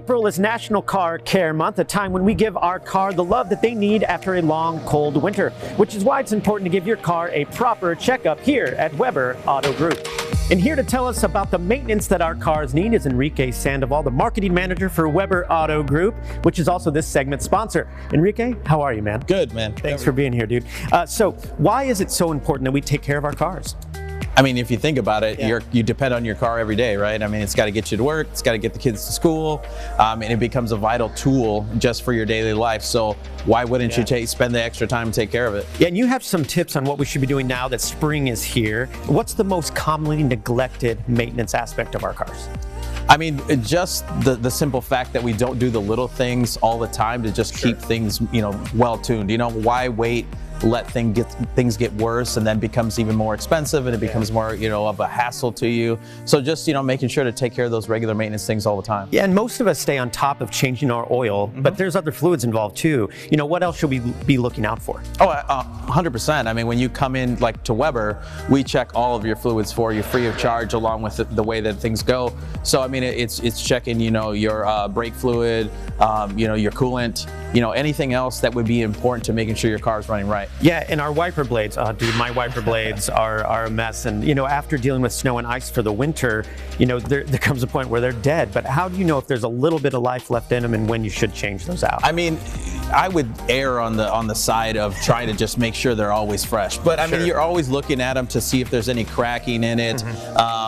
April is National Car Care Month, a time when we give our car the love that they need after a long, cold winter, which is why it's important to give your car a proper checkup here at Weber Auto Group. And here to tell us about the maintenance that our cars need is Enrique Sandoval, the marketing manager for Weber Auto Group, which is also this segment's sponsor. Enrique, how are you, man? Good, man. Thanks for being here, dude. So why is it so important that we take care of our cars? I mean, if you think about it, you depend on your car every day, right? I mean, it's got to get you to work, it's got to get the kids to school, and it becomes a vital tool just for your daily life. So why wouldn't you spend the extra time to take care of it? Yeah, and you have some tips on what we should be doing now that spring is here. What's the most commonly neglected maintenance aspect of our cars? I mean, just the simple fact that we don't do the little things all the time to just keep things, well tuned. Why wait? Let things get worse and then becomes even more expensive, and it becomes more of a hassle to you. So just making sure to take care of those regular maintenance things all the time. Yeah, and most of us stay on top of changing our oil, but there's other fluids involved too. What else should we be looking out for? Oh, 100%. I mean, when you come in to Weber, we check all of your fluids for you free of charge, along with the way that things go. So I mean, it's checking your brake fluid, your coolant, anything else that would be important to making sure your car is running right. Yeah, and our wiper blades, dude, my wiper blades are a mess. And after dealing with snow and ice for the winter, there comes a point where they're dead. But how do you know if there's a little bit of life left in them and when you should change those out? I mean, I would err on the side of trying to just make sure they're always fresh. But I mean, you're always looking at them to see if there's any cracking in it.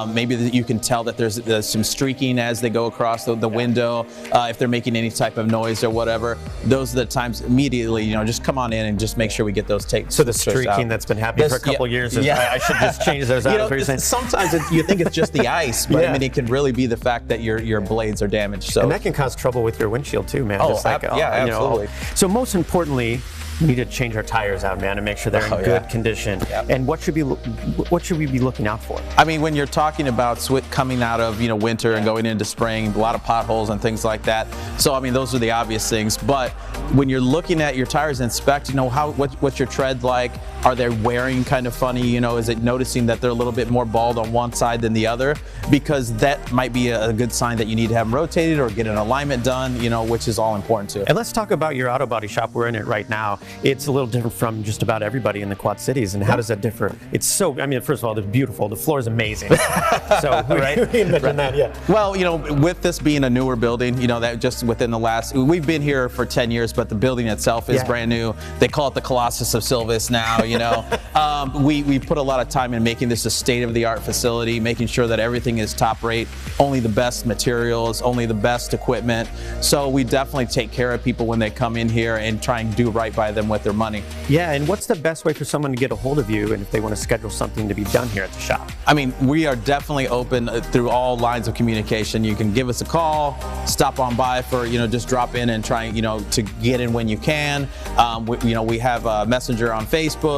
Maybe you can tell that there's some streaking as they go across the window. If they're making any type of noise or whatever, those are the times immediately, just come on in and just make sure we get those taped. So the streaking that's been happening for a couple of years, I should just change those out. Sometimes you think it's just the ice, but I mean, it can really be the fact that your blades are damaged. So and that can cause trouble with your windshield too, man. Oh, absolutely. So most importantly, we need to change our tires out, man, and make sure they're in good condition. And what should we be looking out for? I mean, when you're talking about coming out of winter and going into spring, a lot of potholes and things like that. So I mean, those are the obvious things. But when you're looking at your tires, inspect, what's your tread like? Are they wearing kind of funny? Is it noticing that they're a little bit more bald on one side than the other? Because that might be a good sign that you need to have them rotated or get an alignment done, which is all important too. And let's talk about your auto body shop. We're in it right now. It's a little different from just about everybody in the Quad Cities. And how does that differ? It's so, I mean, first of all, it's beautiful. The floor is amazing. So, right? Well, with this being a newer building, that just within the last, we've been here for 10 years, but the building itself is brand new. They call it the Colossus of Silvis now, we put a lot of time in making this a state-of-the-art facility, making sure that everything is top rate, only the best materials, only the best equipment. So we definitely take care of people when they come in here and try and do right by them with their money. Yeah, and what's the best way for someone to get a hold of you and if they want to schedule something to be done here at the shop? I mean, we are definitely open through all lines of communication. You can give us a call, stop on by for, just drop in and try, to get in when you can. We have a messenger on Facebook.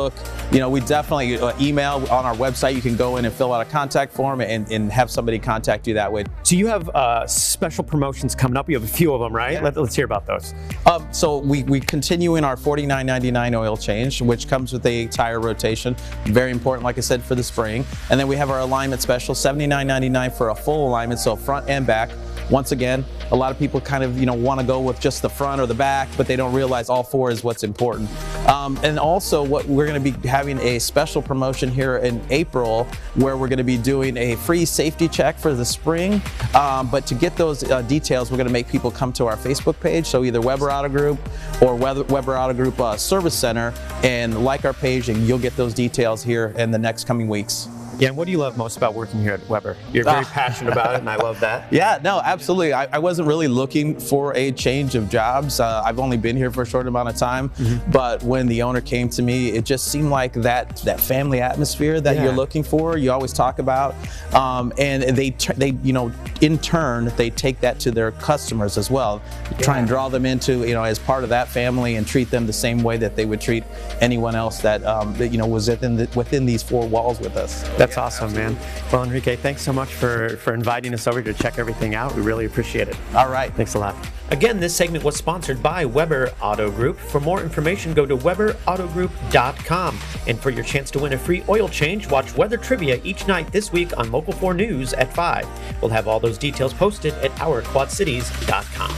We definitely email on our website. You can go in and fill out a contact form and have somebody contact you that way. So you have special promotions coming up. You have a few of them, right? Yeah. Let's hear about those. So we continue in our $49.99 oil change, which comes with a tire rotation. Very important, like I said, for the spring. And then we have our alignment special, $79.99 for a full alignment, so front and back. Once again, a lot of people kind of want to go with just the front or the back, but they don't realize all four is what's important. And also, what we're going to be having a special promotion here in April, where we're going to be doing a free safety check for the spring. But to get those details, we're going to make people come to our Facebook page, so either Weber Auto Group or Weber Auto Group Service Center, and like our page, and you'll get those details here in the next coming weeks. Yeah, and what do you love most about working here at Weber? You're very passionate about it, and I love that. Yeah, no, absolutely. I wasn't really looking for a change of jobs. I've only been here for a short amount of time, but when the owner came to me, it just seemed like that family atmosphere that you're looking for, you always talk about, and they in turn, they take that to their customers as well. Try and draw them into, as part of that family and treat them the same way that they would treat anyone else that, was within these four walls with us. That's awesome, man. Well, Enrique, thanks so much for inviting us over to check everything out. We really appreciate it. All right. Thanks a lot. Again, this segment was sponsored by Weber Auto Group. For more information, go to WeberAutoGroup.com. And for your chance to win a free oil change, watch Weather Trivia each night this week on Local 4 News at 5. We'll have all those details posted at OurQuadCities.com.